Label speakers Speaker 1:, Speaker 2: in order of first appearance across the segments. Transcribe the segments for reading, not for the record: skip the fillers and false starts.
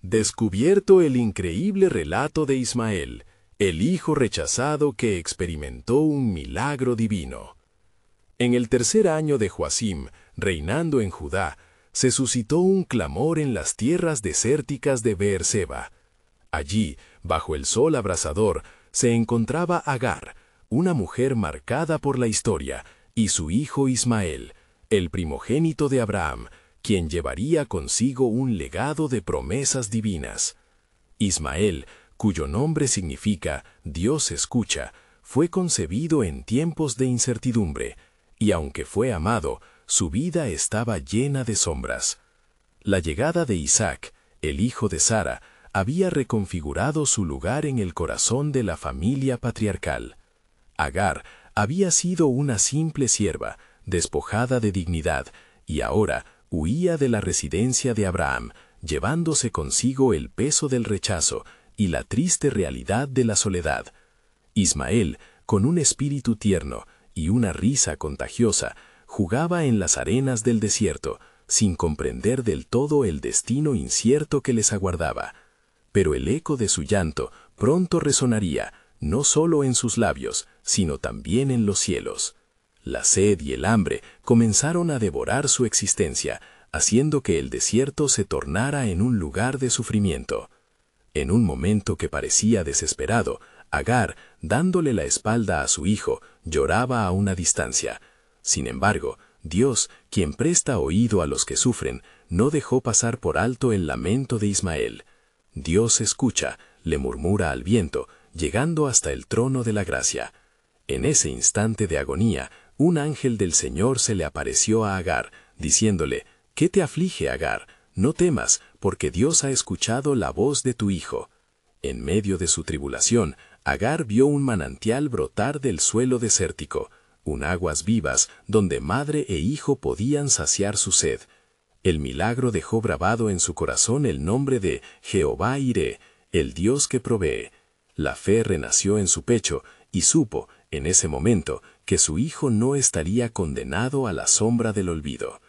Speaker 1: Descubierto el increíble relato de Ismael, el hijo rechazado que experimentó un milagro divino. En el tercer año de Joacim, reinando en Judá, se suscitó un clamor en las tierras desérticas de Beerseba. Allí, bajo el sol abrasador, se encontraba Agar, una mujer marcada por la historia, y su hijo Ismael, el primogénito de Abraham, quien llevaría consigo un legado de promesas divinas. Ismael, cuyo nombre significa Dios escucha, fue concebido en tiempos de incertidumbre, y aunque fue amado, su vida estaba llena de sombras. La llegada de Isaac, el hijo de Sara, había reconfigurado su lugar en el corazón de la familia patriarcal. Agar había sido una simple sierva, despojada de dignidad, y ahora huía de la residencia de Abraham, llevándose consigo el peso del rechazo y la triste realidad de la soledad. Ismael, con un espíritu tierno y una risa contagiosa, jugaba en las arenas del desierto, sin comprender del todo el destino incierto que les aguardaba. Pero el eco de su llanto pronto resonaría, no solo en sus labios, sino también en los cielos. La sed y el hambre comenzaron a devorar su existencia, haciendo que el desierto se tornara en un lugar de sufrimiento. En un momento que parecía desesperado, Agar, dándole la espalda a su hijo, lloraba a una distancia. Sin embargo, Dios, quien presta oído a los que sufren, no dejó pasar por alto el lamento de Ismael. Dios escucha, le murmura al viento, llegando hasta el trono de la gracia. En ese instante de agonía, un ángel del Señor se le apareció a Agar, diciéndole: «¿Qué te aflige, Agar? No temas, porque Dios ha escuchado la voz de tu hijo». En medio de su tribulación, Agar vio un manantial brotar del suelo desértico, un aguas vivas donde madre e hijo podían saciar su sed. El milagro dejó grabado en su corazón el nombre de Jehová Iré, el Dios que provee. La fe renació en su pecho y supo, en ese momento, que su hijo no estaría condenado a la sombra del olvido.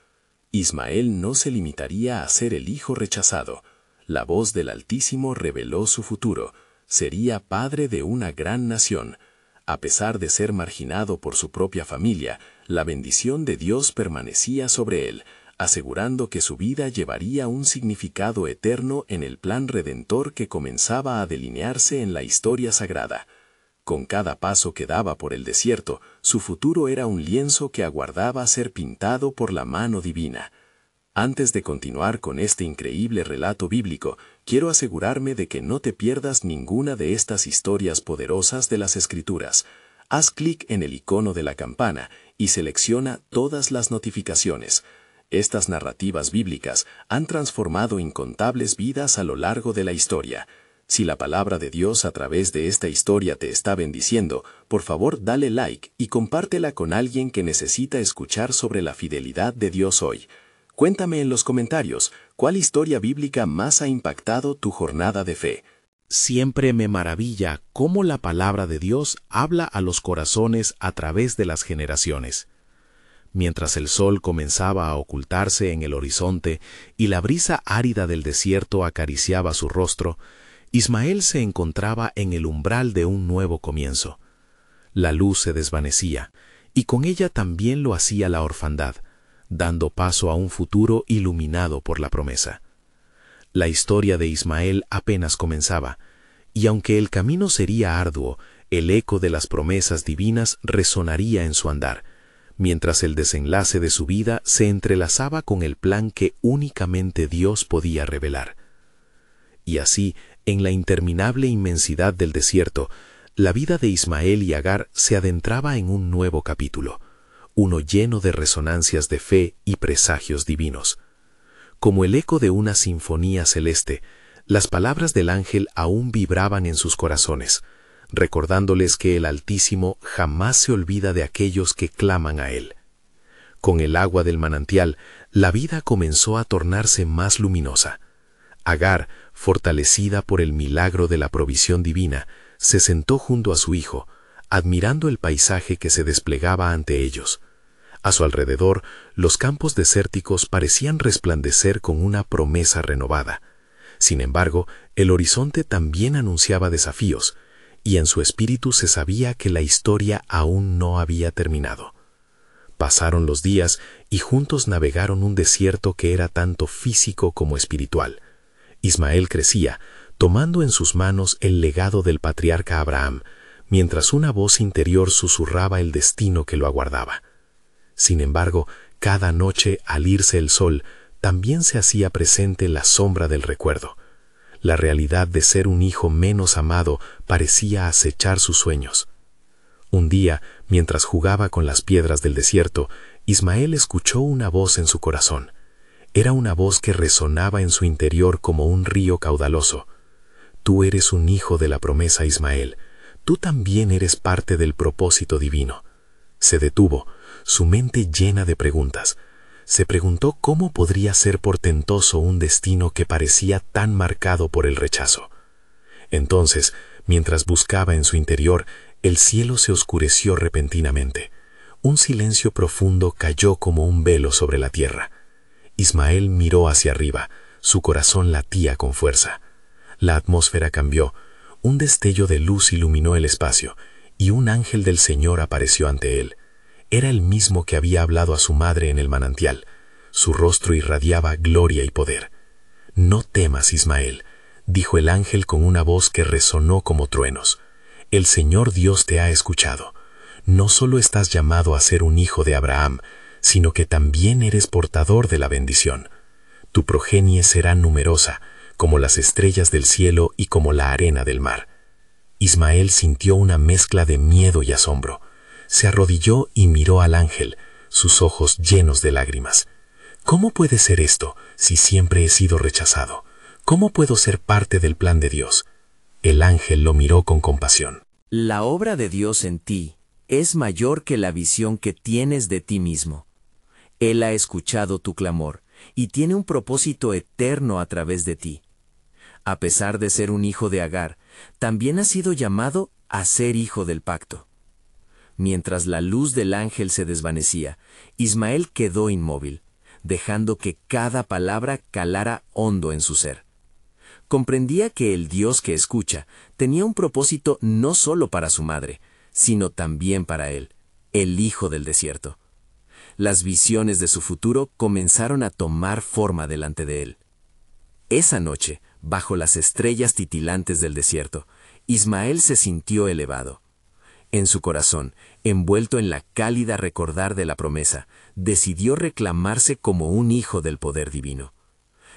Speaker 1: Ismael no se limitaría a ser el hijo rechazado. La voz del Altísimo reveló su futuro. Sería padre de una gran nación. A pesar de ser marginado por su propia familia, la bendición de Dios permanecía sobre él, asegurando que su vida llevaría un significado eterno en el plan redentor que comenzaba a delinearse en la historia sagrada. Con cada paso que daba por el desierto, su futuro era un lienzo que aguardaba ser pintado por la mano divina. Antes de continuar con este increíble relato bíblico, quiero asegurarme de que no te pierdas ninguna de estas historias poderosas de las Escrituras. Haz clic en el icono de la campana y selecciona todas las notificaciones. Estas narrativas bíblicas han transformado incontables vidas a lo largo de la historia. Si la palabra de Dios a través de esta historia te está bendiciendo, por favor dale like y compártela con alguien que necesita escuchar sobre la fidelidad de Dios hoy. Cuéntame en los comentarios, ¿cuál historia bíblica más ha impactado tu jornada de fe?
Speaker 2: Siempre me maravilla cómo la palabra de Dios habla a los corazones a través de las generaciones. Mientras el sol comenzaba a ocultarse en el horizonte y la brisa árida del desierto acariciaba su rostro, Ismael se encontraba en el umbral de un nuevo comienzo. La luz se desvanecía, y con ella también lo hacía la orfandad, dando paso a un futuro iluminado por la promesa. La historia de Ismael apenas comenzaba, y aunque el camino sería arduo, el eco de las promesas divinas resonaría en su andar, mientras el desenlace de su vida se entrelazaba con el plan que únicamente Dios podía revelar. Y así, en la interminable inmensidad del desierto, la vida de Ismael y Agar se adentraba en un nuevo capítulo, uno lleno de resonancias de fe y presagios divinos. Como el eco de una sinfonía celeste, las palabras del ángel aún vibraban en sus corazones, recordándoles que el Altísimo jamás se olvida de aquellos que claman a Él. Con el agua del manantial, la vida comenzó a tornarse más luminosa. Agar, fortalecida por el milagro de la provisión divina, se sentó junto a su hijo, admirando el paisaje que se desplegaba ante ellos. A su alrededor, los campos desérticos parecían resplandecer con una promesa renovada. Sin embargo, el horizonte también anunciaba desafíos, y en su espíritu se sabía que la historia aún no había terminado. Pasaron los días y juntos navegaron un desierto que era tanto físico como espiritual. Ismael crecía, tomando en sus manos el legado del patriarca Abraham, mientras una voz interior susurraba el destino que lo aguardaba. Sin embargo, cada noche, al irse el sol, también se hacía presente la sombra del recuerdo. La realidad de ser un hijo menos amado parecía acechar sus sueños. Un día, mientras jugaba con las piedras del desierto, Ismael escuchó una voz en su corazón. Era una voz que resonaba en su interior como un río caudaloso. Tú eres un hijo de la promesa, Ismael. Tú también eres parte del propósito divino. Se detuvo, su mente llena de preguntas. Se preguntó cómo podría ser portentoso un destino que parecía tan marcado por el rechazo. Entonces, mientras buscaba en su interior, el cielo se oscureció repentinamente. Un silencio profundo cayó como un velo sobre la tierra. Ismael miró hacia arriba, su corazón latía con fuerza. La atmósfera cambió, un destello de luz iluminó el espacio, y un ángel del Señor apareció ante él. Era el mismo que había hablado a su madre en el manantial. Su rostro irradiaba gloria y poder. «No temas, Ismael», dijo el ángel con una voz que resonó como truenos. «El Señor Dios te ha escuchado. No solo estás llamado a ser un hijo de Abraham, sino que también eres portador de la bendición. Tu progenie será numerosa, como las estrellas del cielo y como la arena del mar». Ismael sintió una mezcla de miedo y asombro. Se arrodilló y miró al ángel, sus ojos llenos de lágrimas. «¿Cómo puede ser esto si siempre he sido rechazado? ¿Cómo puedo ser parte del plan de Dios?». El ángel lo miró con compasión.
Speaker 3: «La obra de Dios en ti es mayor que la visión que tienes de ti mismo. Él ha escuchado tu clamor y tiene un propósito eterno a través de ti. A pesar de ser un hijo de Agar, también has sido llamado a ser hijo del pacto». Mientras la luz del ángel se desvanecía, Ismael quedó inmóvil, dejando que cada palabra calara hondo en su ser. Comprendía que el Dios que escucha tenía un propósito no solo para su madre, sino también para él, el hijo del desierto. Las visiones de su futuro comenzaron a tomar forma delante de él. Esa noche, bajo las estrellas titilantes del desierto, Ismael se sintió elevado. En su corazón, envuelto en la cálida recordar de la promesa, decidió reclamarse como un hijo del poder divino.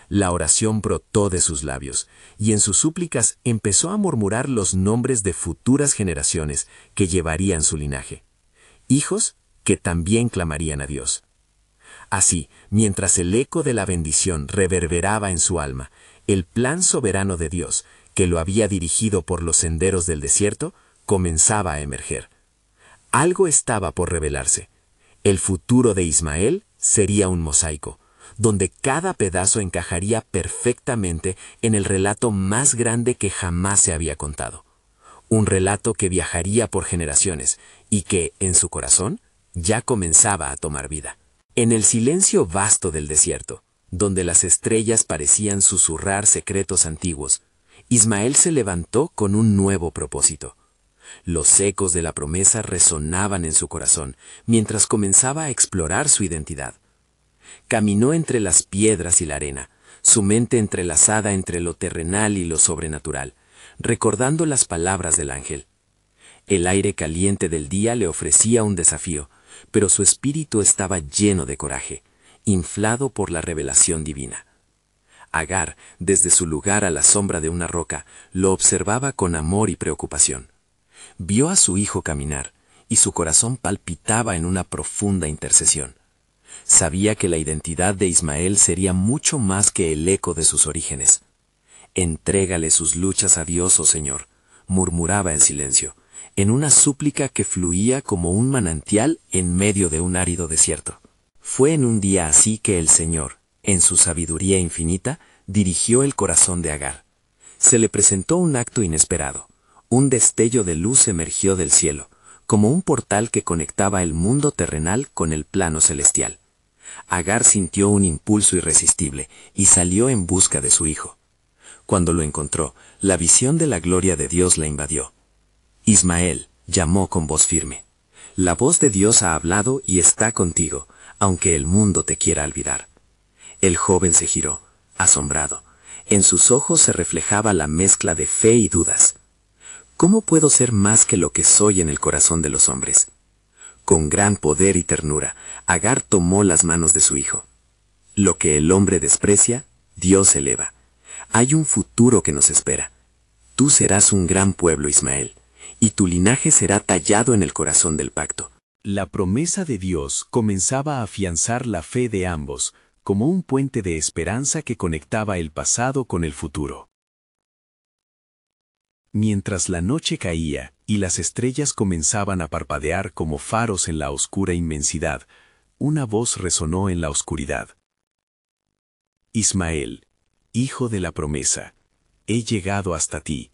Speaker 3: La oración brotó de sus labios, y en sus súplicas empezó a murmurar los nombres de futuras generaciones que llevarían su linaje. Hijos que también clamarían a Dios. Así, mientras el eco de la bendición reverberaba en su alma, el plan soberano de Dios, que lo había dirigido por los senderos del desierto, comenzaba a emerger. Algo estaba por revelarse. El futuro de Ismael sería un mosaico, donde cada pedazo encajaría perfectamente en el relato más grande que jamás se había contado. Un relato que viajaría por generaciones y que, en su corazón, ya comenzaba a tomar vida. En el silencio vasto del desierto, donde las estrellas parecían susurrar secretos antiguos, Ismael se levantó con un nuevo propósito. Los ecos de la promesa resonaban en su corazón mientras comenzaba a explorar su identidad. Caminó entre las piedras y la arena, su mente entrelazada entre lo terrenal y lo sobrenatural, recordando las palabras del ángel. El aire caliente del día le ofrecía un desafío, pero su espíritu estaba lleno de coraje, inflado por la revelación divina. Agar, desde su lugar a la sombra de una roca, lo observaba con amor y preocupación. Vio a su hijo caminar, y su corazón palpitaba en una profunda intercesión. Sabía que la identidad de Ismael sería mucho más que el eco de sus orígenes. «Entrégale sus luchas a Dios, oh Señor», murmuraba en silencio, en una súplica que fluía como un manantial en medio de un árido desierto. Fue en un día así que el Señor, en su sabiduría infinita, dirigió el corazón de Agar. Se le presentó un acto inesperado. Un destello de luz emergió del cielo, como un portal que conectaba el mundo terrenal con el plano celestial. Agar sintió un impulso irresistible y salió en busca de su hijo. Cuando lo encontró, la visión de la gloria de Dios la invadió. Ismael llamó con voz firme. La voz de Dios ha hablado y está contigo, aunque el mundo te quiera olvidar. El joven se giró, asombrado. En sus ojos se reflejaba la mezcla de fe y dudas. ¿Cómo puedo ser más que lo que soy en el corazón de los hombres? Con gran poder y ternura, Agar tomó las manos de su hijo. Lo que el hombre desprecia, Dios eleva. Hay un futuro que nos espera. Tú serás un gran pueblo, Ismael, y tu linaje será tallado en el corazón del pacto.
Speaker 2: La promesa de Dios comenzaba a afianzar la fe de ambos, como un puente de esperanza que conectaba el pasado con el futuro. Mientras la noche caía y las estrellas comenzaban a parpadear como faros en la oscura inmensidad, una voz resonó en la oscuridad. Ismael, hijo de la promesa, he llegado hasta ti.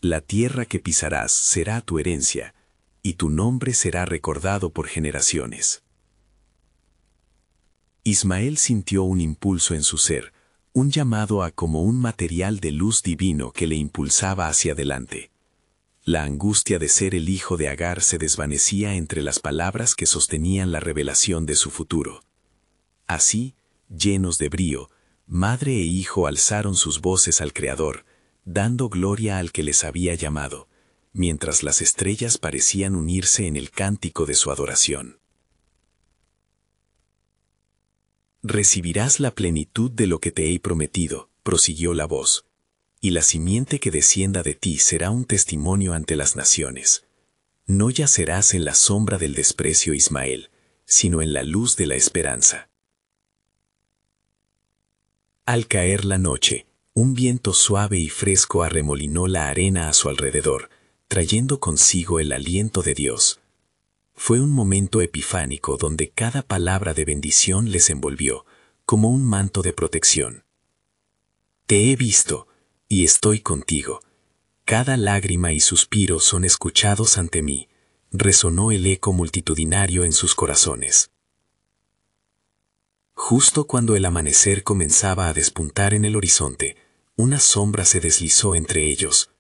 Speaker 2: La tierra que pisarás será tu herencia, y tu nombre será recordado por generaciones. Ismael sintió un impulso en su ser, un llamado a como un material de luz divino que le impulsaba hacia adelante. La angustia de ser el hijo de Agar se desvanecía entre las palabras que sostenían la revelación de su futuro. Así, llenos de brío, madre e hijo alzaron sus voces al Creador, dando gloria al que les había llamado, mientras las estrellas parecían unirse en el cántico de su adoración. Recibirás la plenitud de lo que te he prometido, prosiguió la voz, y la simiente que descienda de ti será un testimonio ante las naciones. No yacerás en la sombra del desprecio, Ismael, sino en la luz de la esperanza. Al caer la noche, un viento suave y fresco arremolinó la arena a su alrededor, trayendo consigo el aliento de Dios. Fue un momento epifánico donde cada palabra de bendición les envolvió, como un manto de protección. Te he visto, y estoy contigo. Cada lágrima y suspiro son escuchados ante mí, resonó el eco multitudinario en sus corazones. Justo cuando el amanecer comenzaba a despuntar en el horizonte, una sombra se deslizó entre ellos.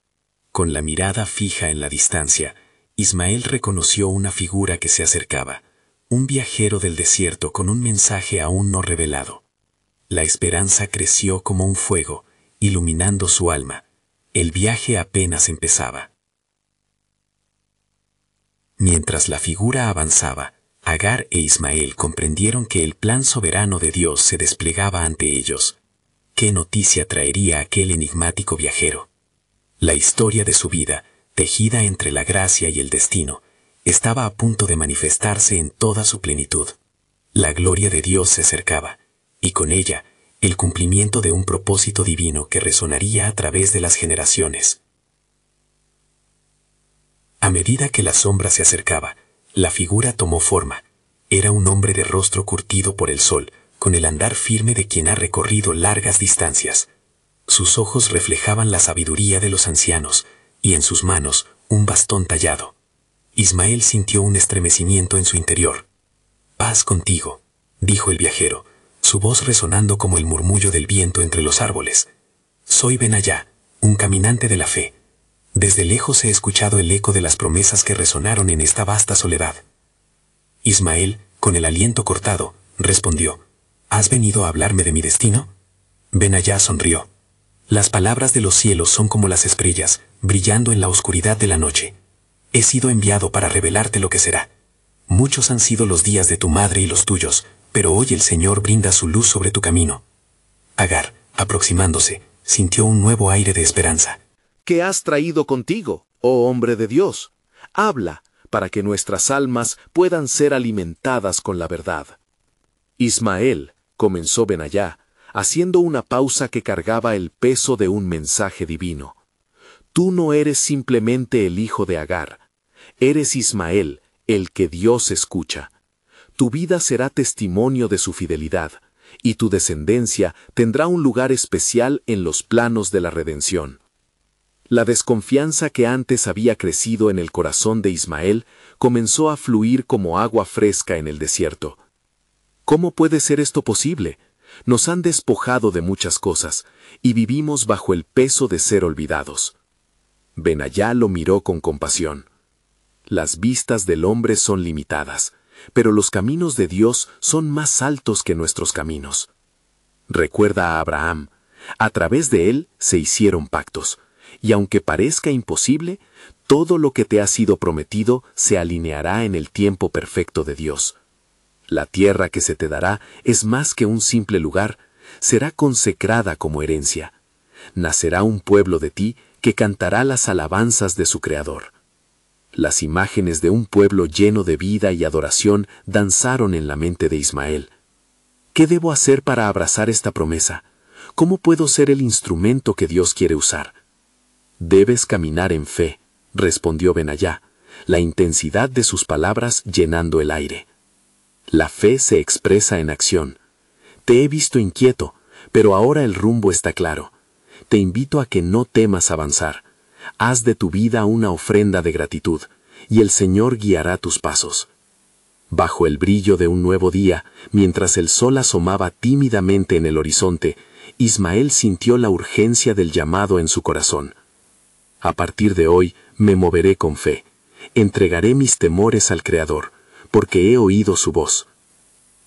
Speaker 2: Con la mirada fija en la distancia, Ismael reconoció una figura que se acercaba, un viajero del desierto con un mensaje aún no revelado. La esperanza creció como un fuego, iluminando su alma. El viaje apenas empezaba. Mientras la figura avanzaba, Agar e Ismael comprendieron que el plan soberano de Dios se desplegaba ante ellos. ¿Qué noticia traería aquel enigmático viajero? La historia de su vida, tejida entre la gracia y el destino, estaba a punto de manifestarse en toda su plenitud. La gloria de Dios se acercaba, y con ella, el cumplimiento de un propósito divino que resonaría a través de las generaciones. A medida que la sombra se acercaba, la figura tomó forma. Era un hombre de rostro curtido por el sol, con el andar firme de quien ha recorrido largas distancias. Sus ojos reflejaban la sabiduría de los ancianos, y en sus manos un bastón tallado. Ismael sintió un estremecimiento en su interior. «Paz contigo», dijo el viajero, su voz resonando como el murmullo del viento entre los árboles. «Soy Benayá, un caminante de la fe. Desde lejos he escuchado el eco de las promesas que resonaron en esta vasta soledad». Ismael, con el aliento cortado, respondió: «¿Has venido a hablarme de mi destino?» Benayá sonrió. «Las palabras de los cielos son como las estrellas, brillando en la oscuridad de la noche. He sido enviado para revelarte lo que será. Muchos han sido los días de tu madre y los tuyos, pero hoy el Señor brinda su luz sobre tu camino». Agar, aproximándose, sintió un nuevo aire de esperanza.
Speaker 4: ¿Qué has traído contigo, oh hombre de Dios? Habla, para que nuestras almas puedan ser alimentadas con la verdad. Ismael, comenzó Benayá, haciendo una pausa que cargaba el peso de un mensaje divino. Tú no eres simplemente el hijo de Agar. Eres Ismael, el que Dios escucha. Tu vida será testimonio de su fidelidad, y tu descendencia tendrá un lugar especial en los planos de la redención. La desconfianza que antes había crecido en el corazón de Ismael comenzó a fluir como agua fresca en el desierto. ¿Cómo puede ser esto posible? Nos han despojado de muchas cosas y vivimos bajo el peso de ser olvidados. Benayá lo miró con compasión. Las vistas del hombre son limitadas, pero los caminos de Dios son más altos que nuestros caminos. Recuerda a Abraham, a través de él se hicieron pactos, y aunque parezca imposible, todo lo que te ha sido prometido se alineará en el tiempo perfecto de Dios. La tierra que se te dará es más que un simple lugar, será consecrada como herencia. Nacerá un pueblo de ti que cantará las alabanzas de su Creador. Las imágenes de un pueblo lleno de vida y adoración danzaron en la mente de Ismael. ¿Qué debo hacer para abrazar esta promesa? ¿Cómo puedo ser el instrumento que Dios quiere usar? Debes caminar en fe, respondió Benayá, la intensidad de sus palabras llenando el aire. La fe se expresa en acción. Te he visto inquieto, pero ahora el rumbo está claro. Te invito a que no temas avanzar. Haz de tu vida una ofrenda de gratitud, y el Señor guiará tus pasos. Bajo el brillo de un nuevo día, mientras el sol asomaba tímidamente en el horizonte, Ismael sintió la urgencia del llamado en su corazón. A partir de hoy me moveré con fe. Entregaré mis temores al Creador, porque he oído su voz.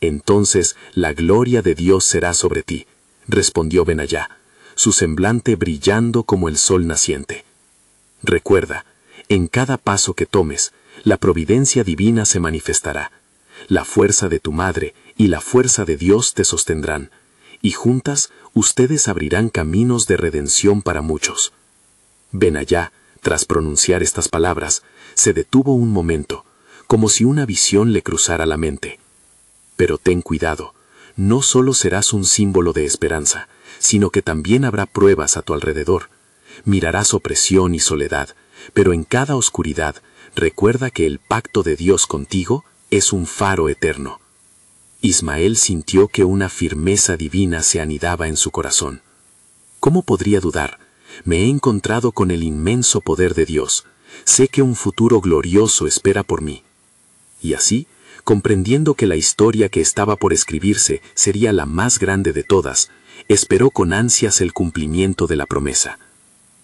Speaker 4: Entonces la gloria de Dios será sobre ti, respondió Benayá, su semblante brillando como el sol naciente. Recuerda, en cada paso que tomes, la providencia divina se manifestará. La fuerza de tu madre y la fuerza de Dios te sostendrán, y juntas ustedes abrirán caminos de redención para muchos. Benayá, tras pronunciar estas palabras, se detuvo un momento, como si una visión le cruzara la mente. Pero ten cuidado, no solo serás un símbolo de esperanza, sino que también habrá pruebas a tu alrededor. Mirarás opresión y soledad, pero en cada oscuridad, recuerda que el pacto de Dios contigo es un faro eterno. Ismael sintió que una firmeza divina se anidaba en su corazón. ¿Cómo podría dudar? Me he encontrado con el inmenso poder de Dios. Sé que un futuro glorioso espera por mí. Y así, comprendiendo que la historia que estaba por escribirse sería la más grande de todas, esperó con ansias el cumplimiento de la promesa.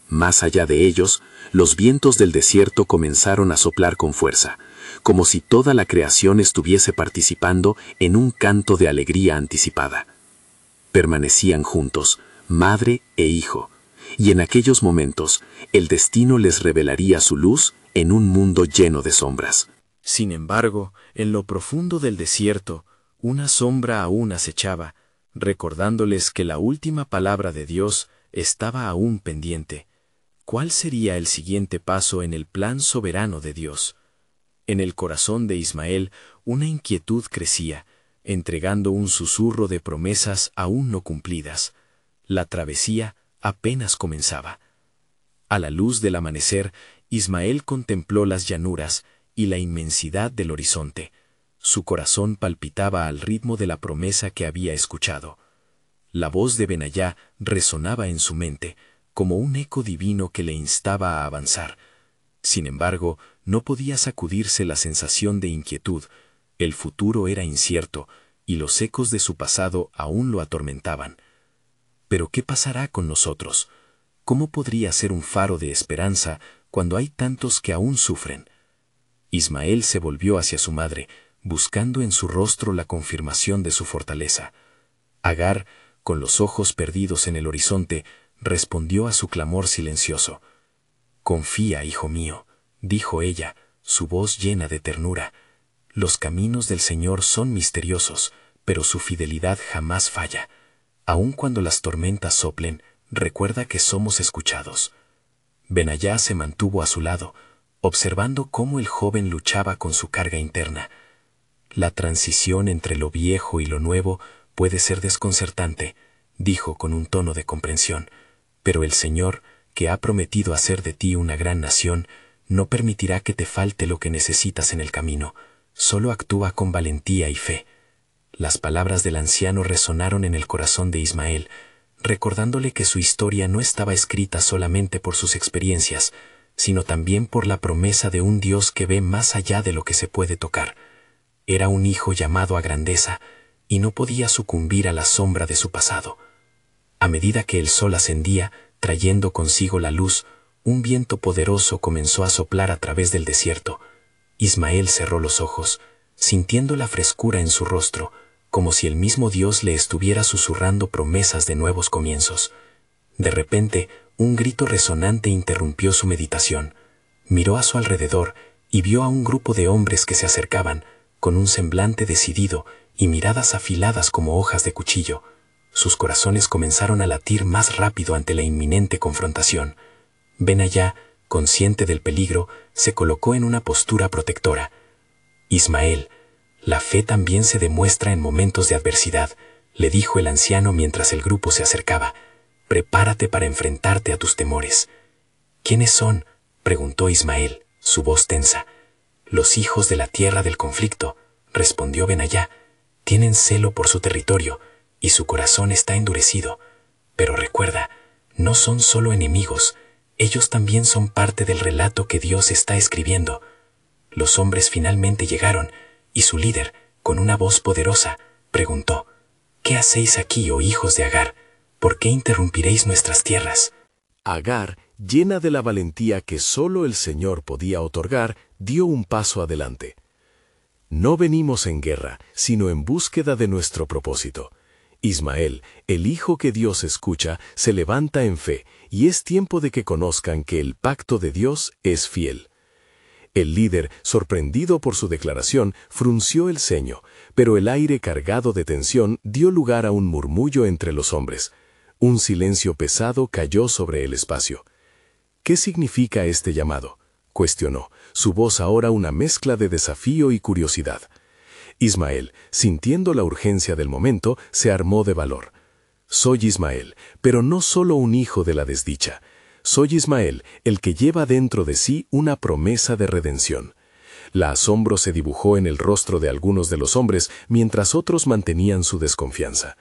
Speaker 4: Más allá de ellos, los vientos del desierto comenzaron a soplar con fuerza, como si toda la creación estuviese participando en un canto de alegría anticipada. Permanecían juntos, madre e hijo, y en aquellos momentos el destino les revelaría su luz en un mundo lleno de sombras.
Speaker 2: Sin embargo, en lo profundo del desierto, una sombra aún acechaba, recordándoles que la última palabra de Dios estaba aún pendiente. ¿Cuál sería el siguiente paso en el plan soberano de Dios? En el corazón de Ismael, una inquietud crecía, entregando un susurro de promesas aún no cumplidas. La travesía apenas comenzaba. A la luz del amanecer, Ismael contempló las llanuras y la inmensidad del horizonte. Su corazón palpitaba al ritmo de la promesa que había escuchado. La voz de Benayá resonaba en su mente, como un eco divino que le instaba a avanzar. Sin embargo, no podía sacudirse la sensación de inquietud. El futuro era incierto, y los ecos de su pasado aún lo atormentaban. ¿Pero qué pasará con nosotros? ¿Cómo podría ser un faro de esperanza cuando hay tantos que aún sufren? Ismael se volvió hacia su madre, buscando en su rostro la confirmación de su fortaleza. Agar, con los ojos perdidos en el horizonte, respondió a su clamor silencioso. «Confía, hijo mío», dijo ella, su voz llena de ternura. «Los caminos del Señor son misteriosos, pero su fidelidad jamás falla. Aun cuando las tormentas soplen, recuerda que somos escuchados». Benayá se mantuvo a su lado, observando cómo el joven luchaba con su carga interna. «La transición entre lo viejo y lo nuevo puede ser desconcertante», dijo con un tono de comprensión, «pero el Señor, que ha prometido hacer de ti una gran nación, no permitirá que te falte lo que necesitas en el camino. Solo actúa con valentía y fe». Las palabras del anciano resonaron en el corazón de Ismael, recordándole que su historia no estaba escrita solamente por sus experiencias, sino también por la promesa de un Dios que ve más allá de lo que se puede tocar. Era un hijo llamado a grandeza,
Speaker 5: y no podía sucumbir a la sombra de su pasado. A medida que el sol ascendía, trayendo consigo la luz, un viento poderoso comenzó a soplar a través del desierto. Ismael cerró los ojos, sintiendo la frescura en su rostro, como si el mismo Dios le estuviera susurrando promesas de nuevos comienzos. De repente, un grito resonante interrumpió su meditación. Miró a su alrededor y vio a un grupo de hombres que se acercaban, con un semblante decidido y miradas afiladas como hojas de cuchillo. Sus corazones comenzaron a latir más rápido ante la inminente confrontación. Benayá, consciente del peligro, se colocó en una postura protectora. Ismael, la fe también se demuestra en momentos de adversidad, le dijo el anciano mientras el grupo se acercaba. Prepárate para enfrentarte a tus temores. ¿Quiénes son?, preguntó Ismael, su voz tensa. Los hijos de la tierra del conflicto, respondió Benayá. Tienen celo por su territorio y su corazón está endurecido. Pero recuerda, no son solo enemigos, ellos también son parte del relato que Dios está escribiendo. Los hombres finalmente llegaron, y su líder, con una voz poderosa, preguntó: ¿Qué hacéis aquí, oh hijos de Agar? ¿Por qué interrumpiréis nuestras tierras?
Speaker 2: Agar, llena de la valentía que solo el Señor podía otorgar, dio un paso adelante. No venimos en guerra, sino en búsqueda de nuestro propósito. Ismael, el hijo que Dios escucha, se levanta en fe, y es tiempo de que conozcan que el pacto de Dios es fiel. El líder, sorprendido por su declaración, frunció el ceño, pero el aire cargado de tensión dio lugar a un murmullo entre los hombres. Un silencio pesado cayó sobre el espacio. ¿Qué significa este llamado?, cuestionó, su voz ahora una mezcla de desafío y curiosidad. Ismael, sintiendo la urgencia del momento, se armó de valor. Soy Ismael, pero no solo un hijo de la desdicha. Soy Ismael, el que lleva dentro de sí una promesa de redención. La asombro se dibujó en el rostro de algunos de los hombres, mientras otros mantenían su desconfianza.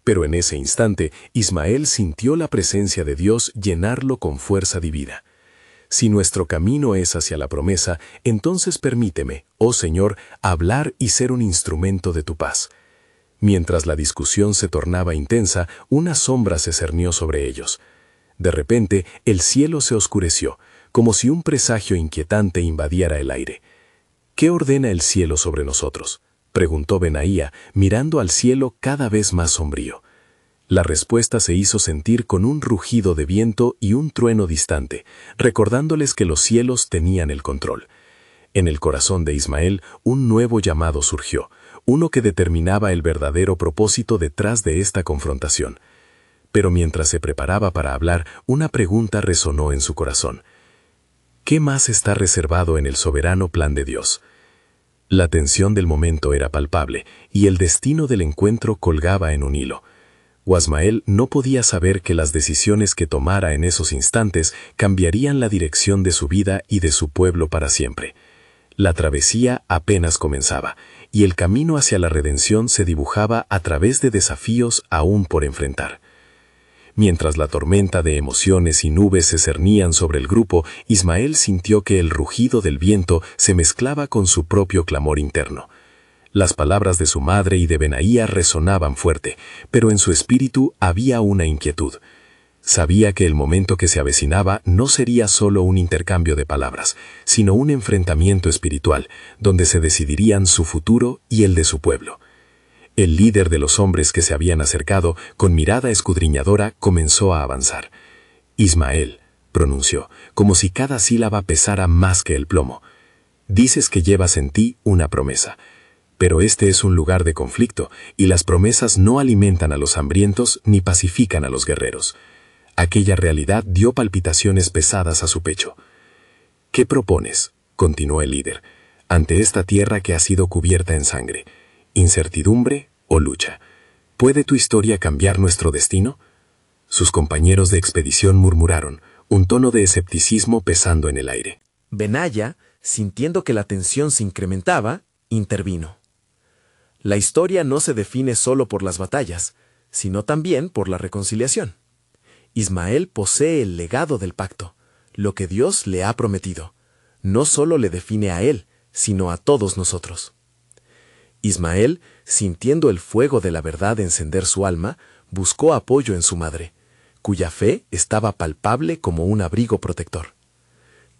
Speaker 2: Pero en ese instante, Ismael sintió la presencia de Dios llenarlo con fuerza divina. Si nuestro camino es hacia la promesa, entonces permíteme, oh Señor, hablar y ser un instrumento de tu paz. Mientras la discusión se tornaba intensa, una sombra se cernió sobre ellos. De repente, el cielo se oscureció, como si un presagio inquietante invadiera el aire. ¿Qué ordena el cielo sobre nosotros?, preguntó Benaía, mirando al cielo cada vez más sombrío. La respuesta se hizo sentir con un rugido de viento y un trueno distante, recordándoles que los cielos tenían el control. En el corazón de Ismael, un nuevo llamado surgió, uno que determinaba el verdadero propósito detrás de esta confrontación. Pero mientras se preparaba para hablar, una pregunta resonó en su corazón. ¿Qué más está reservado en el soberano plan de Dios? La tensión del momento era palpable, y el destino del encuentro colgaba en un hilo. Ismael no podía saber que las decisiones que tomara en esos instantes cambiarían la dirección de su vida y de su pueblo para siempre. La travesía apenas comenzaba, y el camino hacia la redención se dibujaba a través de desafíos aún por enfrentar. Mientras la tormenta de emociones y nubes se cernían sobre el grupo, Ismael sintió que el rugido del viento se mezclaba con su propio clamor interno. Las palabras de su madre y de Benaía resonaban fuerte, pero en su espíritu había una inquietud. Sabía que el momento que se avecinaba no sería solo un intercambio de palabras, sino un enfrentamiento espiritual, donde se decidirían su futuro y el de su pueblo. El líder de los hombres que se habían acercado, con mirada escudriñadora, comenzó a avanzar. Ismael, pronunció, como si cada sílaba pesara más que el plomo. Dices que llevas en ti una promesa. Pero este es un lugar de conflicto, y las promesas no alimentan a los hambrientos ni pacifican a los guerreros. Aquella realidad dio palpitaciones pesadas a su pecho. ¿Qué propones?, continuó el líder, ante esta tierra que ha sido cubierta en sangre. ¿Incertidumbre o lucha? ¿Puede tu historia cambiar nuestro destino? Sus compañeros de expedición murmuraron, un tono de escepticismo pesando en el aire.
Speaker 3: Benayá, sintiendo que la tensión se incrementaba, intervino. La historia no se define solo por las batallas, sino también por la reconciliación. Ismael posee el legado del pacto, lo que Dios le ha prometido. No solo le define a él, sino a todos nosotros.
Speaker 4: Ismael, sintiendo el fuego de la verdad encender su alma, buscó apoyo en su madre, cuya fe estaba palpable como un abrigo protector.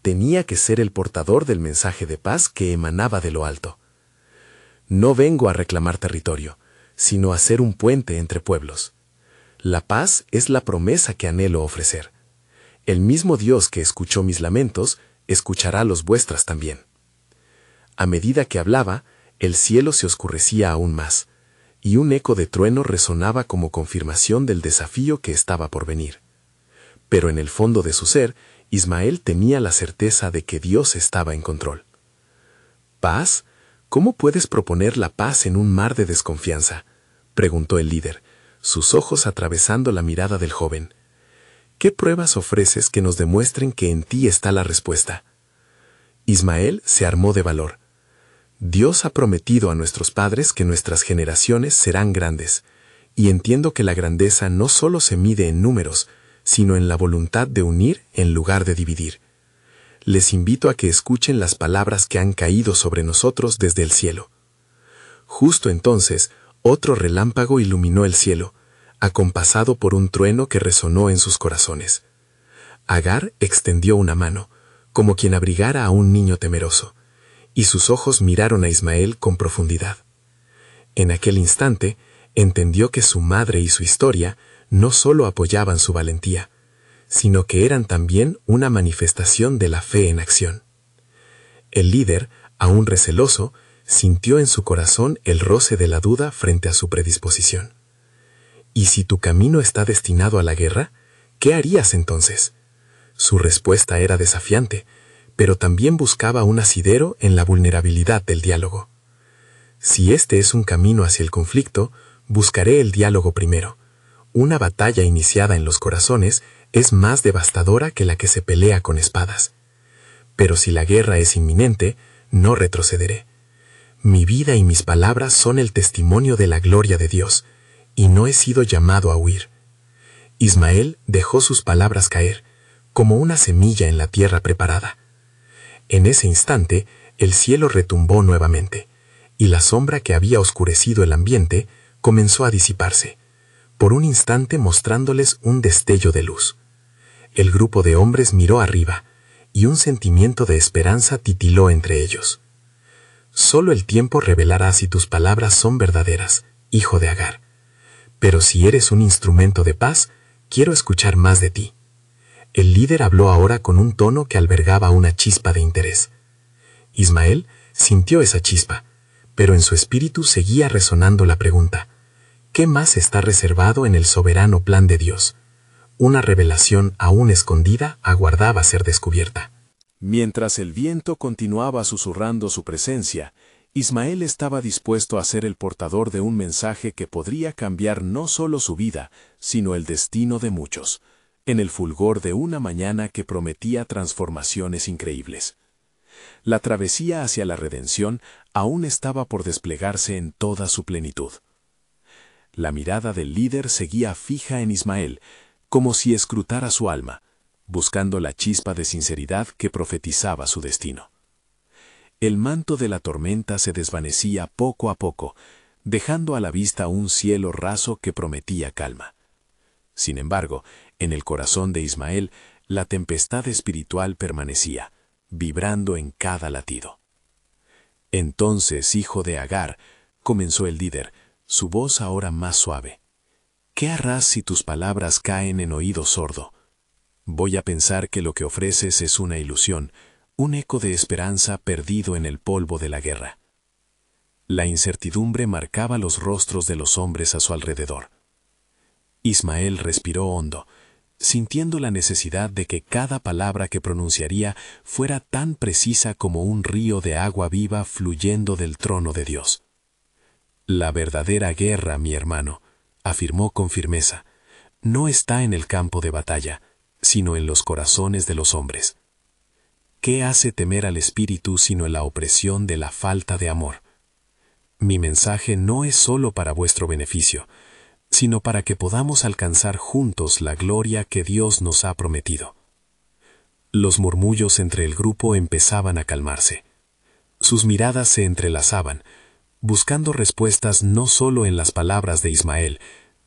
Speaker 4: Tenía que ser el portador del mensaje de paz que emanaba de lo alto. No vengo a reclamar territorio, sino a ser un puente entre pueblos. La paz es la promesa que anhelo ofrecer. El mismo Dios que escuchó mis lamentos, escuchará los vuestras también. A medida que hablaba, el cielo se oscurecía aún más, y un eco de trueno resonaba como confirmación del desafío que estaba por venir. Pero en el fondo de su ser, Ismael tenía la certeza de que Dios estaba en control. ¿Paz? ¿Cómo puedes proponer la paz en un mar de desconfianza?, preguntó el líder, sus ojos atravesando la mirada del joven. ¿Qué pruebas ofreces que nos demuestren que en ti está la respuesta? Ismael se armó de valor. Dios ha prometido a nuestros padres que nuestras generaciones serán grandes, y entiendo que la grandeza no solo se mide en números, sino en la voluntad de unir en lugar de dividir. Les invito a que escuchen las palabras que han caído sobre nosotros desde el cielo. Justo entonces, otro relámpago iluminó el cielo, acompasado por un trueno que resonó en sus corazones. Agar extendió una mano, como quien abrigara a un niño temeroso, y sus ojos miraron a Ismael con profundidad. En aquel instante, entendió que su madre y su historia no solo apoyaban su valentía, sino que eran también una manifestación de la fe en acción. El líder, aún receloso, sintió en su corazón el roce de la duda frente a su predisposición. ¿Y si tu camino está destinado a la guerra, qué harías entonces? Su respuesta era desafiante, pero también buscaba un asidero en la vulnerabilidad del diálogo. Si este es un camino hacia el conflicto, buscaré el diálogo primero. Una batalla iniciada en los corazones es más devastadora que la que se pelea con espadas. Pero si la guerra es inminente, no retrocederé. Mi vida y mis palabras son el testimonio de la gloria de Dios, y no he sido llamado a huir. Ismael dejó sus palabras caer, como una semilla en la tierra preparada. En ese instante, el cielo retumbó nuevamente, y la sombra que había oscurecido el ambiente comenzó a disiparse, por un instante mostrándoles un destello de luz. El grupo de hombres miró arriba, y un sentimiento de esperanza titiló entre ellos. Solo el tiempo revelará si tus palabras son verdaderas, hijo de Agar. Pero si eres un instrumento de paz, quiero escuchar más de ti. El líder habló ahora con un tono que albergaba una chispa de interés. Ismael sintió esa chispa, pero en su espíritu seguía resonando la pregunta: ¿qué más está reservado en el soberano plan de Dios? Una revelación aún escondida aguardaba ser descubierta.
Speaker 1: Mientras el viento continuaba susurrando su presencia, Ismael estaba dispuesto a ser el portador de un mensaje que podría cambiar no solo su vida, sino el destino de muchos, en el fulgor de una mañana que prometía transformaciones increíbles. La travesía hacia la redención aún estaba por desplegarse en toda su plenitud. La mirada del líder seguía fija en Ismael, como si escrutara su alma, buscando la chispa de sinceridad que profetizaba su destino. El manto de la tormenta se desvanecía poco a poco, dejando a la vista un cielo raso que prometía calma. Sin embargo, en el corazón de Ismael, la tempestad espiritual permanecía, vibrando en cada latido. Entonces, hijo de Agar, comenzó el líder, su voz ahora más suave. ¿Qué harás si tus palabras caen en oído sordo? Voy a pensar que lo que ofreces es una ilusión, un eco de esperanza perdido en el polvo de la guerra. La incertidumbre marcaba los rostros de los hombres a su alrededor. Ismael respiró hondo, sintiendo la necesidad de que cada palabra que pronunciaría fuera tan precisa como un río de agua viva fluyendo del trono de Dios. La verdadera guerra, mi hermano, afirmó con firmeza, no está en el campo de batalla, sino en los corazones de los hombres. ¿Qué hace temer al espíritu sino la opresión de la falta de amor? Mi mensaje no es solo para vuestro beneficio, sino para que podamos alcanzar juntos la gloria que Dios nos ha prometido. Los murmullos entre el grupo empezaban a calmarse. Sus miradas se entrelazaban,
Speaker 5: buscando respuestas no solo en las palabras de Ismael,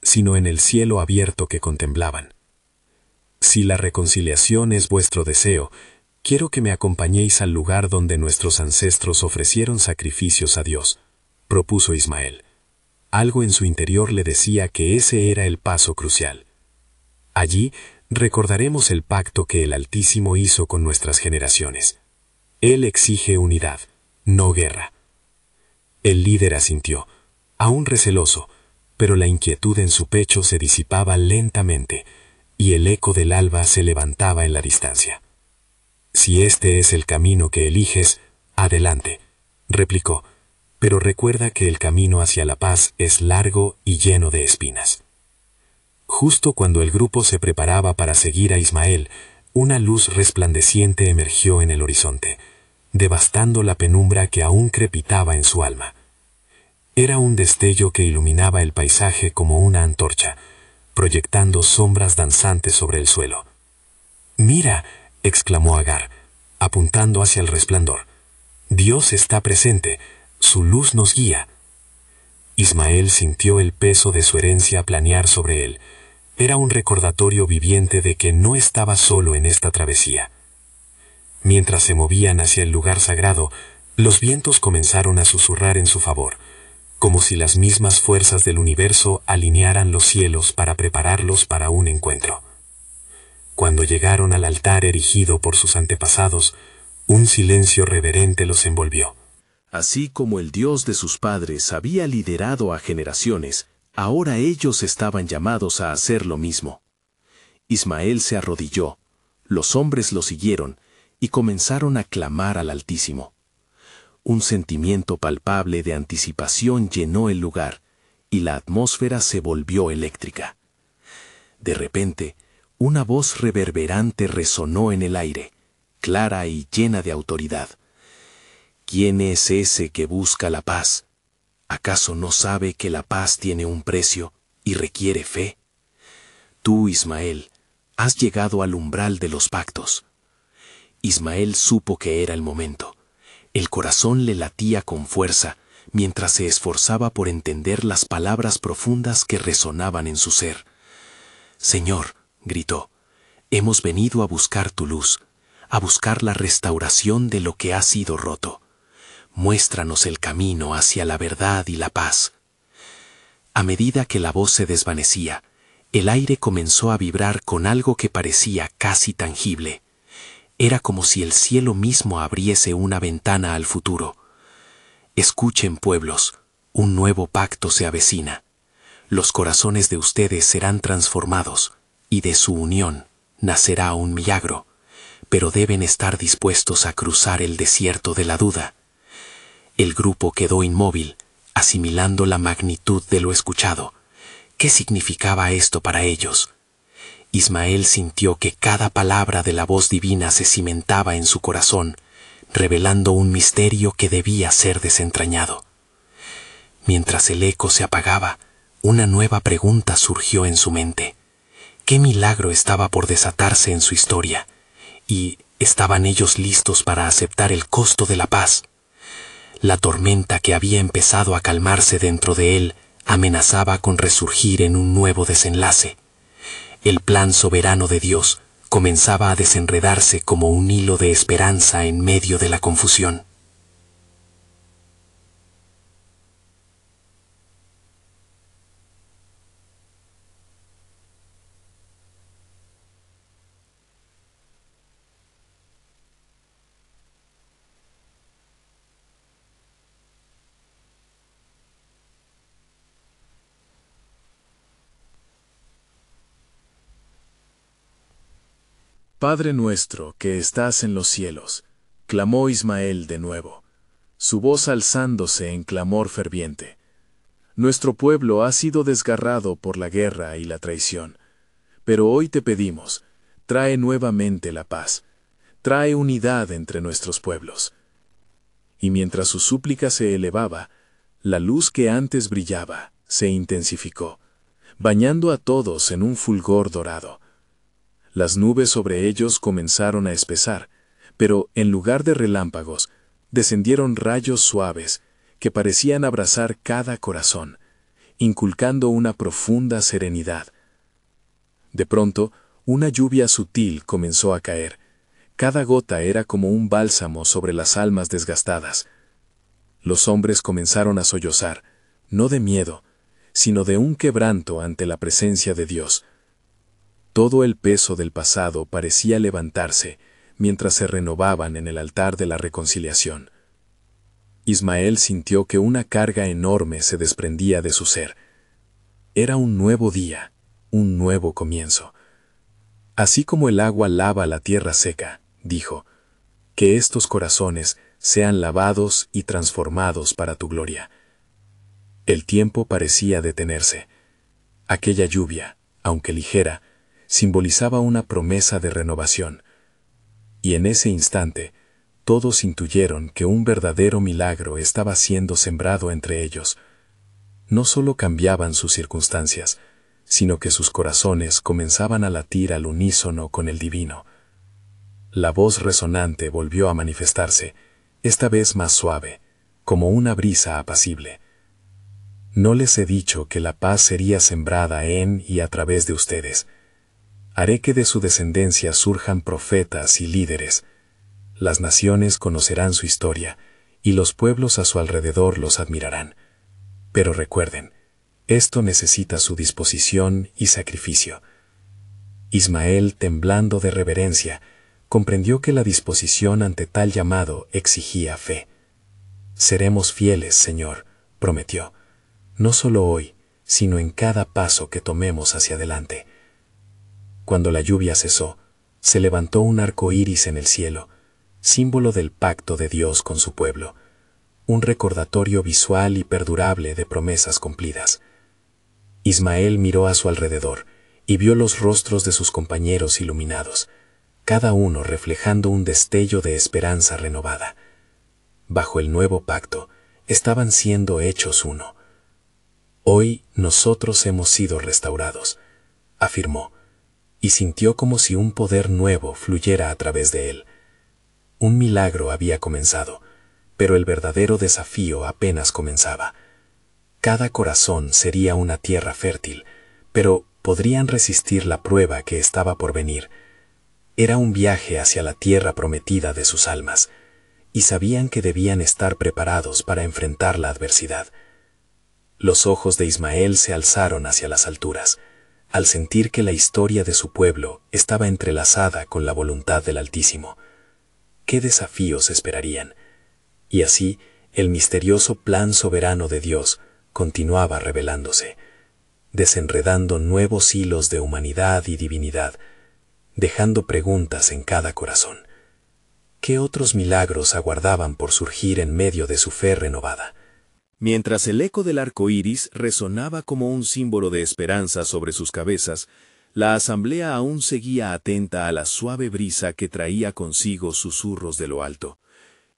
Speaker 5: sino en el cielo abierto que contemplaban. Si la reconciliación es vuestro deseo, quiero que me acompañéis al lugar donde nuestros ancestros ofrecieron sacrificios a Dios, propuso Ismael. Algo en su interior le decía que ese era el paso crucial. Allí recordaremos el pacto que el Altísimo hizo con nuestras generaciones. Él exige unidad, no guerra. El líder asintió, aún receloso, pero la inquietud en su pecho se disipaba lentamente, y el eco del alba se levantaba en la distancia. Si este es el camino que eliges, adelante, replicó, pero recuerda que el camino hacia la paz es largo y lleno de espinas. Justo cuando el grupo se preparaba para seguir a Ismael, una luz resplandeciente emergió en el horizonte, devastando la penumbra que aún crepitaba en su alma. Era un destello que iluminaba el paisaje como una antorcha, proyectando sombras danzantes sobre el suelo. «Mira», exclamó Agar, apuntando hacia el resplandor. «Dios está presente, su luz nos guía». Ismael sintió el peso de su herencia planear sobre él. Era un recordatorio viviente de que no estaba solo en esta travesía. Mientras se movían hacia el lugar sagrado, los vientos comenzaron a susurrar en su favor, como si las mismas fuerzas del universo alinearan los cielos para prepararlos para un encuentro. Cuando llegaron al altar erigido por sus antepasados, un silencio reverente los envolvió.
Speaker 4: Así como el Dios de sus padres había liderado a generaciones, ahora ellos estaban llamados a hacer lo mismo. Ismael se arrodilló, los hombres lo siguieron y comenzaron a clamar al Altísimo. Un sentimiento palpable de anticipación llenó el lugar y la atmósfera se volvió eléctrica. De repente, una voz reverberante resonó en el aire, clara y llena de autoridad. ¿Quién es ese que busca la paz? ¿Acaso no sabe que la paz tiene un precio y requiere fe? Tú, Ismael, has llegado al umbral de los pactos. Ismael supo que era el momento. El corazón le latía con fuerza mientras se esforzaba por entender las palabras profundas que resonaban en su ser. «Señor», gritó, «hemos venido a buscar tu luz, a buscar la restauración de lo que ha sido roto. Muéstranos el camino hacia la verdad y la paz». A medida que la voz se desvanecía, el aire comenzó a vibrar con algo que parecía casi tangible. Era como si el cielo mismo abriese una ventana al futuro. «Escuchen, pueblos, un nuevo pacto se avecina. Los corazones de ustedes serán transformados, y de su unión nacerá un milagro, pero deben estar dispuestos a cruzar el desierto de la duda». El grupo quedó inmóvil, asimilando la magnitud de lo escuchado. ¿Qué significaba esto para ellos? Ismael sintió que cada palabra de la voz divina se cimentaba en su corazón, revelando un misterio que debía ser desentrañado. Mientras el eco se apagaba, una nueva pregunta surgió en su mente. ¿Qué milagro estaba por desatarse en su historia? ¿Y estaban ellos listos para aceptar el costo de la paz? La tormenta que había empezado a calmarse dentro de él amenazaba con resurgir en un nuevo desenlace. El plan soberano de Dios comenzaba a desenredarse como un hilo de esperanza en medio de la confusión.
Speaker 1: Padre nuestro que estás en los cielos, clamó Ismael de nuevo, su voz alzándose en clamor ferviente. Nuestro pueblo ha sido desgarrado por la guerra y la traición, pero hoy te pedimos, trae nuevamente la paz, trae unidad entre nuestros pueblos. Y mientras su súplica se elevaba, la luz que antes brillaba se intensificó, bañando a todos en un fulgor dorado. Las nubes sobre ellos comenzaron a espesar, pero en lugar de relámpagos, descendieron rayos suaves que parecían abrazar cada corazón, inculcando una profunda serenidad. De pronto, una lluvia sutil comenzó a caer. Cada gota era como un bálsamo sobre las almas desgastadas. Los hombres comenzaron a sollozar, no de miedo, sino de un quebranto ante la presencia de Dios. Todo el peso del pasado parecía levantarse mientras se renovaban en el altar de la reconciliación. Ismael sintió que una carga enorme se desprendía de su ser. Era un nuevo día, un nuevo comienzo. Así como el agua lava la tierra seca, dijo, que estos corazones sean lavados y transformados para tu gloria. El tiempo parecía detenerse. Aquella lluvia, aunque ligera, simbolizaba una promesa de renovación. Y en ese instante, todos intuyeron que un verdadero milagro estaba siendo sembrado entre ellos. No solo cambiaban sus circunstancias, sino que sus corazones comenzaban a latir al unísono con el divino. La voz resonante volvió a manifestarse, esta vez más suave, como una brisa apacible. No les he dicho que la paz sería sembrada en y a través de ustedes. Haré que de su descendencia surjan profetas y líderes. Las naciones conocerán su historia, y los pueblos a su alrededor los admirarán. Pero recuerden, esto necesita su disposición y sacrificio. Ismael, temblando de reverencia, comprendió que la disposición ante tal llamado exigía fe. Seremos fieles, Señor, prometió, no solo hoy, sino en cada paso que tomemos hacia adelante. Cuando la lluvia cesó, se levantó un arco iris en el cielo, símbolo del pacto de Dios con su pueblo, un recordatorio visual y perdurable de promesas cumplidas. Ismael miró a su alrededor y vio los rostros de sus compañeros iluminados, cada uno reflejando un destello de esperanza renovada. Bajo el nuevo pacto, estaban siendo hechos uno. Hoy nosotros hemos sido restaurados, afirmó, y sintió como si un poder nuevo fluyera a través de él. Un milagro había comenzado, pero el verdadero desafío apenas comenzaba. Cada corazón sería una tierra fértil, pero podrían resistir la prueba que estaba por venir. Era un viaje hacia la tierra prometida de sus almas, y sabían que debían estar preparados para enfrentar la adversidad. Los ojos de Ismael se alzaron hacia las alturas, al sentir que la historia de su pueblo estaba entrelazada con la voluntad del Altísimo. ¿Qué desafíos esperarían? Y así, el misterioso plan soberano de Dios continuaba revelándose, desenredando nuevos hilos de humanidad y divinidad, dejando preguntas en cada corazón. ¿Qué otros milagros aguardaban por surgir en medio de su fe renovada? Mientras el eco del arco iris resonaba como un símbolo de esperanza sobre sus cabezas, la asamblea aún seguía atenta a la suave brisa que traía consigo susurros de lo alto.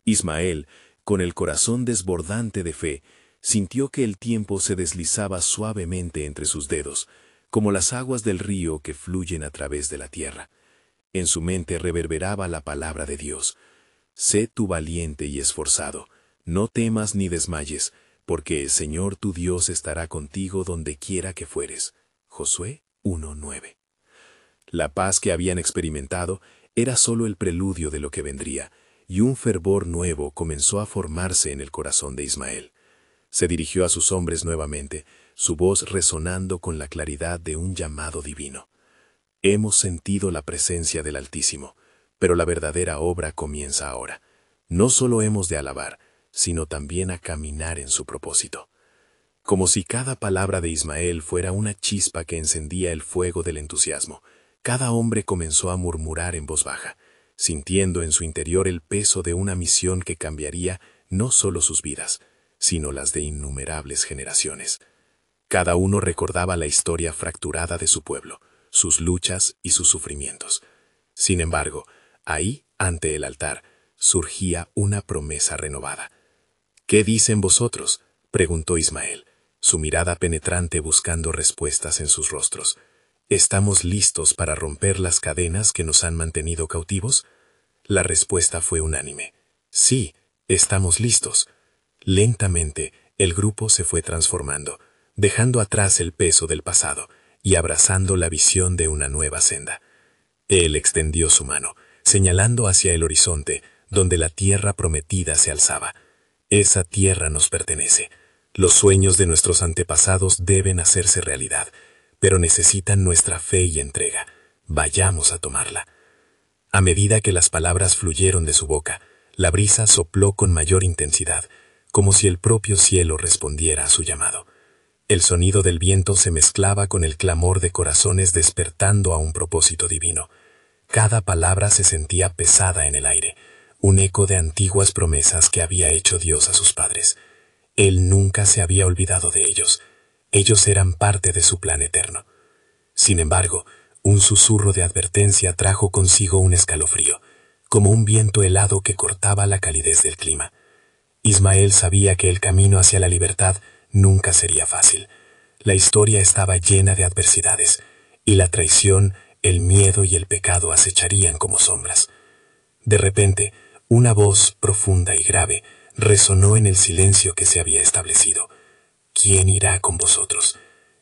Speaker 1: Ismael, con el corazón desbordante de fe, sintió que el tiempo se deslizaba suavemente entre sus dedos, como las aguas del río que fluyen a través de la tierra. En su mente reverberaba la palabra de Dios. Sé tú valiente y esforzado, no temas ni desmayes, porque el Señor tu Dios estará contigo donde quiera que fueres. Josué 1:9. La paz que habían experimentado era solo el preludio de lo que vendría, y un fervor nuevo comenzó a formarse en el corazón de Ismael. Se dirigió a sus hombres nuevamente, su voz resonando con la claridad de un llamado divino. Hemos sentido la presencia del Altísimo, pero la verdadera obra comienza ahora. No solo hemos de alabar, sino también a caminar en su propósito. Como si cada palabra de Ismael fuera una chispa que encendía el fuego del entusiasmo, cada hombre comenzó a murmurar en voz baja, sintiendo en su interior el peso de una misión que cambiaría no solo sus vidas, sino las de innumerables generaciones. Cada uno recordaba la historia fracturada de su pueblo, sus luchas y sus sufrimientos. Sin embargo, ahí, ante el altar, surgía una promesa renovada. ¿Qué dicen vosotros?, preguntó Ismael, su mirada penetrante buscando respuestas en sus rostros. ¿Estamos listos para romper las cadenas que nos han mantenido cautivos? La respuesta fue unánime. Sí, estamos listos.
Speaker 5: Lentamente, el grupo se fue transformando, dejando atrás el peso del pasado y abrazando la visión de una nueva senda. Él extendió su mano, señalando hacia el horizonte, donde la tierra prometida se alzaba. Esa tierra nos pertenece. Los sueños de nuestros antepasados deben hacerse realidad, pero necesitan nuestra fe y entrega. Vayamos a tomarla. A medida que las palabras fluyeron de su boca, la brisa sopló con mayor intensidad, como si el propio cielo respondiera a su llamado. El sonido del viento se mezclaba con el clamor de corazones despertando a un propósito divino. Cada palabra se sentía pesada en el aire, un eco de antiguas promesas que había hecho Dios a sus padres. Él nunca se había olvidado de ellos. Ellos eran parte de su plan eterno. Sin embargo, un susurro de advertencia trajo consigo un escalofrío, como un viento helado que cortaba la calidez del clima. Ismael sabía que el camino hacia la libertad nunca sería fácil. La historia estaba llena de adversidades, y la traición, el miedo y el pecado acecharían como sombras. De repente, una voz profunda y grave resonó en el silencio que se había establecido. ¿Quién irá con vosotros?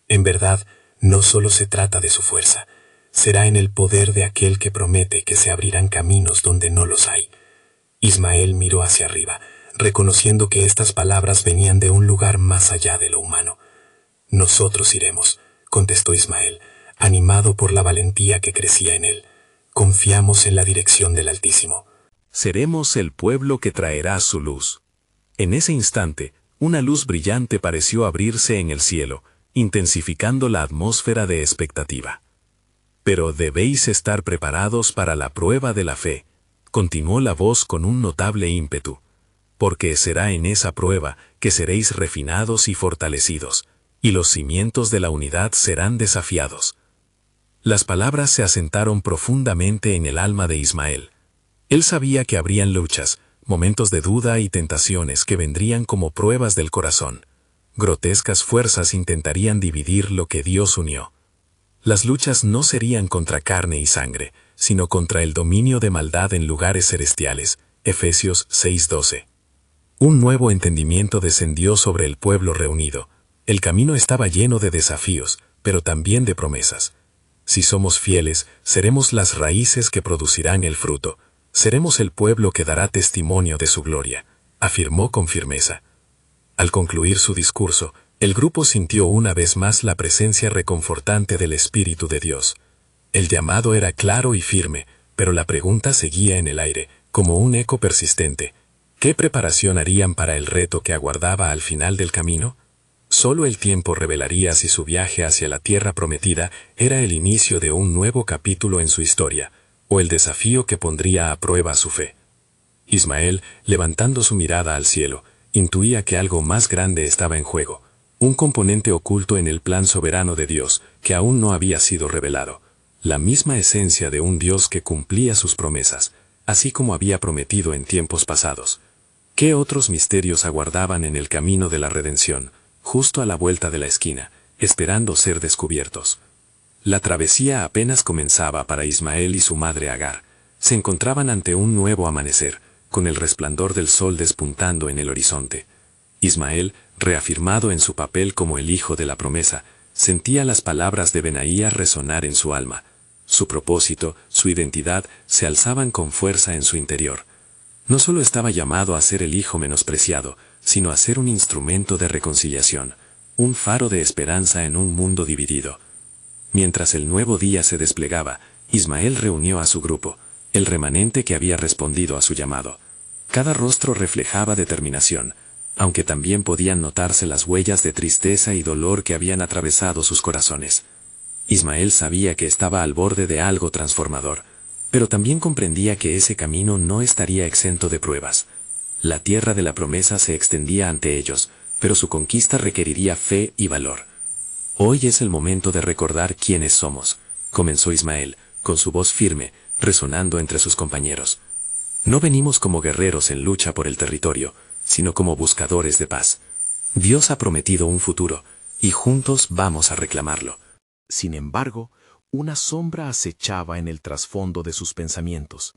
Speaker 5: En verdad, no solo se trata de su fuerza, será en el poder de aquel que promete que se abrirán caminos donde no los hay. Ismael miró hacia arriba, reconociendo que estas palabras venían de un lugar más allá de lo humano. Nosotros iremos, contestó Ismael, animado por la valentía que crecía en él. Confiamos en la dirección del Altísimo.
Speaker 2: Seremos el pueblo que traerá su luz. En ese instante, una luz brillante pareció abrirse en el cielo, intensificando la atmósfera de expectativa. Pero debéis estar preparados para la prueba de la fe, continuó la voz con un notable ímpetu, porque será en esa prueba que seréis refinados y fortalecidos, y los cimientos de la unidad serán desafiados. Las palabras se asentaron profundamente en el alma de Ismael. Él sabía que habrían luchas, momentos de duda y tentaciones que vendrían como pruebas del corazón. Grotescas fuerzas intentarían dividir lo que Dios unió. Las luchas no serían contra carne y sangre, sino contra el dominio de maldad en lugares celestiales. Efesios 6:12. Un nuevo entendimiento descendió sobre el pueblo reunido. El camino estaba lleno de desafíos, pero también de promesas. Si somos fieles, seremos las raíces que producirán el fruto. Seremos el pueblo que dará testimonio de su gloria, afirmó con firmeza. Al concluir su discurso, el grupo sintió una vez más la presencia reconfortante del Espíritu de Dios. El llamado era claro y firme, pero la pregunta seguía en el aire, como un eco persistente. ¿Qué preparación harían para el reto que aguardaba al final del camino? Solo el tiempo revelaría si su viaje hacia la tierra prometida era el inicio de un nuevo capítulo en su historia, o el desafío que pondría a prueba su fe. Ismael, levantando su mirada al cielo, intuía que algo más grande estaba en juego, un componente oculto en el plan soberano de Dios que aún no había sido revelado, la misma esencia de un Dios que cumplía sus promesas, así como había prometido en tiempos pasados. ¿Qué otros misterios aguardaban en el camino de la redención, justo a la vuelta de la esquina, esperando ser descubiertos? La travesía apenas comenzaba para Ismael y su madre Agar. Se encontraban ante un nuevo amanecer, con el resplandor del sol despuntando en el horizonte. Ismael, reafirmado en su papel como el hijo de la promesa, sentía las palabras de Benaía resonar en su alma. Su propósito, su identidad, se alzaban con fuerza en su interior. No solo estaba llamado a ser el hijo menospreciado, sino a ser un instrumento de reconciliación, un faro de esperanza en un mundo dividido. Mientras el nuevo día se desplegaba, Ismael reunió a su grupo, el remanente que había respondido a su llamado. Cada rostro reflejaba determinación, aunque también podían notarse las huellas de tristeza y dolor que habían atravesado sus corazones. Ismael sabía que estaba al borde de algo transformador, pero también comprendía que ese camino no estaría exento de pruebas. La tierra de la promesa se extendía ante ellos, pero su conquista requeriría fe y valor. Hoy es el momento de recordar quiénes somos, comenzó Ismael, con su voz firme, resonando entre sus compañeros. No venimos como guerreros en lucha por el territorio, sino como buscadores de paz. Dios ha prometido un futuro, y juntos vamos a reclamarlo. Sin embargo, una sombra acechaba en el trasfondo de sus pensamientos,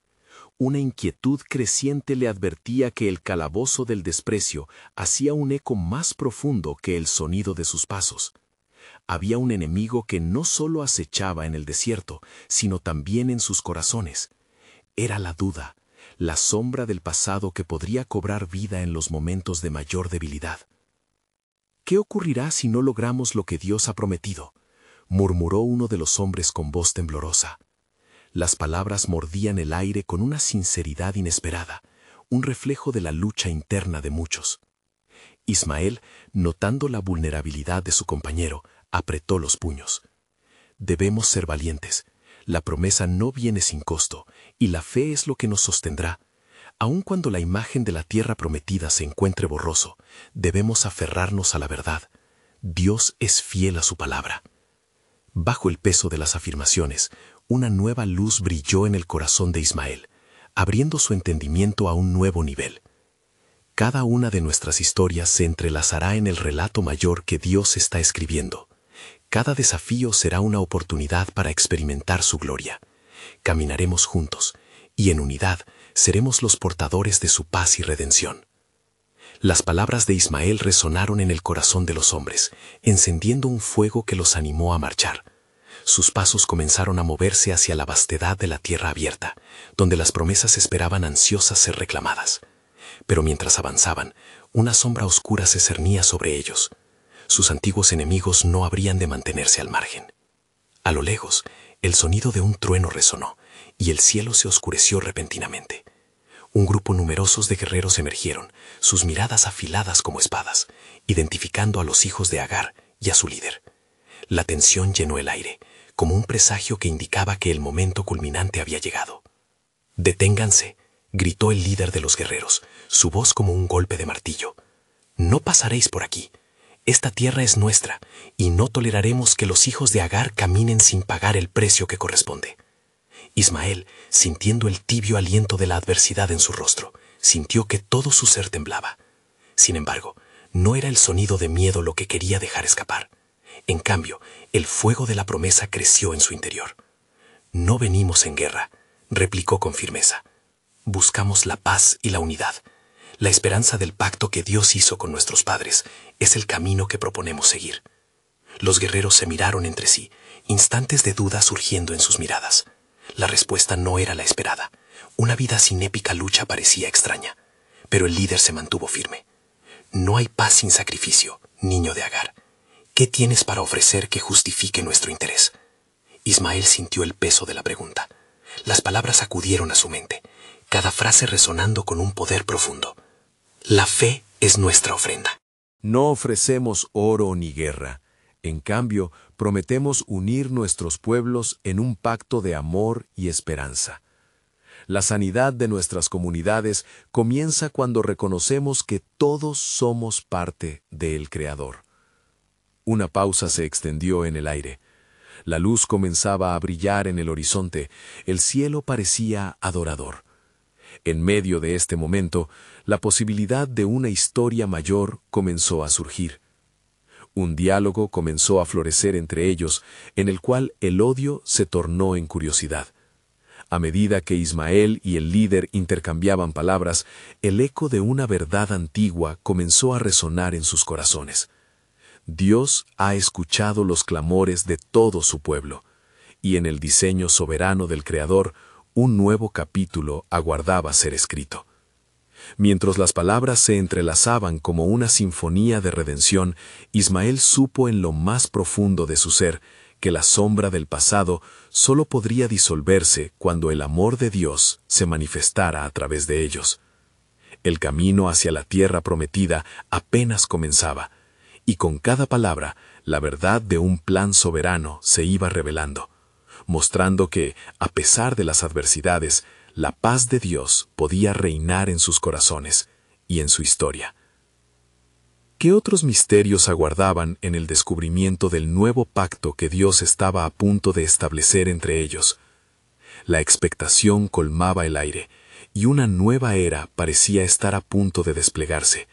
Speaker 4: Una inquietud creciente le advertía que el calabozo del desprecio hacía un eco más profundo que el sonido de sus pasos. Había un enemigo que no solo acechaba en el desierto, sino también en sus corazones. Era la duda, la sombra del pasado que podría cobrar vida en los momentos de mayor debilidad. ¿Qué ocurrirá si no logramos lo que Dios ha prometido?, murmuró uno de los hombres con voz temblorosa. Las palabras mordían el aire con una sinceridad inesperada, un reflejo de la lucha interna de muchos. Ismael, notando la vulnerabilidad de su compañero, apretó los puños. Debemos ser valientes. La promesa no viene sin costo, y la fe es lo que nos sostendrá. Aun cuando la imagen de la tierra prometida se encuentre borroso, debemos aferrarnos a la verdad. Dios es fiel a su palabra. Bajo el peso de las afirmaciones, una nueva luz brilló en el corazón de Ismael, abriendo su entendimiento a un nuevo nivel. Cada una de nuestras historias se entrelazará en el relato mayor que Dios está escribiendo. Cada desafío será una oportunidad para experimentar su gloria. Caminaremos juntos, y en unidad seremos los portadores de su paz y redención. Las palabras de Ismael resonaron en el corazón de los hombres, encendiendo un fuego que los animó a marchar. Sus pasos comenzaron a moverse hacia la vastedad de la tierra abierta, donde las promesas esperaban ansiosas ser reclamadas. Pero mientras avanzaban, una sombra oscura se cernía sobre ellos. Sus antiguos enemigos no habrían de mantenerse al margen. A lo lejos, el sonido de un trueno resonó, y el cielo se oscureció repentinamente. Un grupo numeroso de guerreros emergieron, sus miradas afiladas como espadas, identificando a los hijos de Agar y a su líder. La tensión llenó el aire, como un presagio que indicaba que el momento culminante había llegado. «Deténganse», gritó el líder de los guerreros, su voz como un golpe de martillo. «No pasaréis por aquí. Esta tierra es nuestra, y no toleraremos que los hijos de Agar caminen sin pagar el precio que corresponde». Ismael, sintiendo el tibio aliento de la adversidad en su rostro, sintió que todo su ser temblaba. Sin embargo, no era el sonido de miedo lo que quería dejar escapar. En cambio, el fuego de la promesa creció en su interior. «No venimos en guerra», replicó con firmeza. «Buscamos la paz y la unidad. La esperanza del pacto que Dios hizo con nuestros padres es el camino que proponemos seguir». Los guerreros se miraron entre sí, instantes de duda surgiendo en sus miradas. La respuesta no era la esperada. Una vida sin épica lucha parecía extraña. Pero el líder se mantuvo firme. «No hay paz sin sacrificio, niño de Agar. ¿Qué tienes para ofrecer que justifique nuestro interés?». Ismael sintió el peso de la pregunta. Las palabras acudieron a su mente, cada frase resonando con un poder profundo. «La fe es nuestra ofrenda».
Speaker 2: No ofrecemos oro ni guerra. En cambio, prometemos unir nuestros pueblos en un pacto de amor y esperanza. La sanidad de nuestras comunidades comienza cuando reconocemos que todos somos parte del Creador. Una pausa se extendió en el aire. La luz comenzaba a brillar en el horizonte, el cielo parecía adorador. En medio de este momento, la posibilidad de una historia mayor comenzó a surgir. Un diálogo comenzó a florecer entre ellos, en el cual el odio se tornó en curiosidad. A medida que Ismael y el líder intercambiaban palabras, el eco de una verdad antigua comenzó a resonar en sus corazones. Dios ha escuchado los clamores de todo su pueblo, y en el diseño soberano del Creador, un nuevo capítulo aguardaba ser escrito. Mientras las palabras se entrelazaban como una sinfonía de redención, Ismael supo en lo más profundo de su ser que la sombra del pasado solo podría disolverse cuando el amor de Dios se manifestara a través de ellos. El camino hacia la tierra prometida apenas comenzaba, y con cada palabra la verdad de un plan soberano se iba revelando, mostrando que, a pesar de las adversidades, la paz de Dios podía reinar en sus corazones y en su historia. ¿Qué otros misterios aguardaban en el descubrimiento del nuevo pacto que Dios estaba a punto de establecer entre ellos? La expectación colmaba el aire, y una nueva era parecía estar a punto de desplegarse,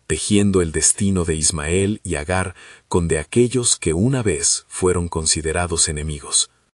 Speaker 2: tejiendo el destino de Ismael y Agar con de aquellos que una vez fueron considerados enemigos.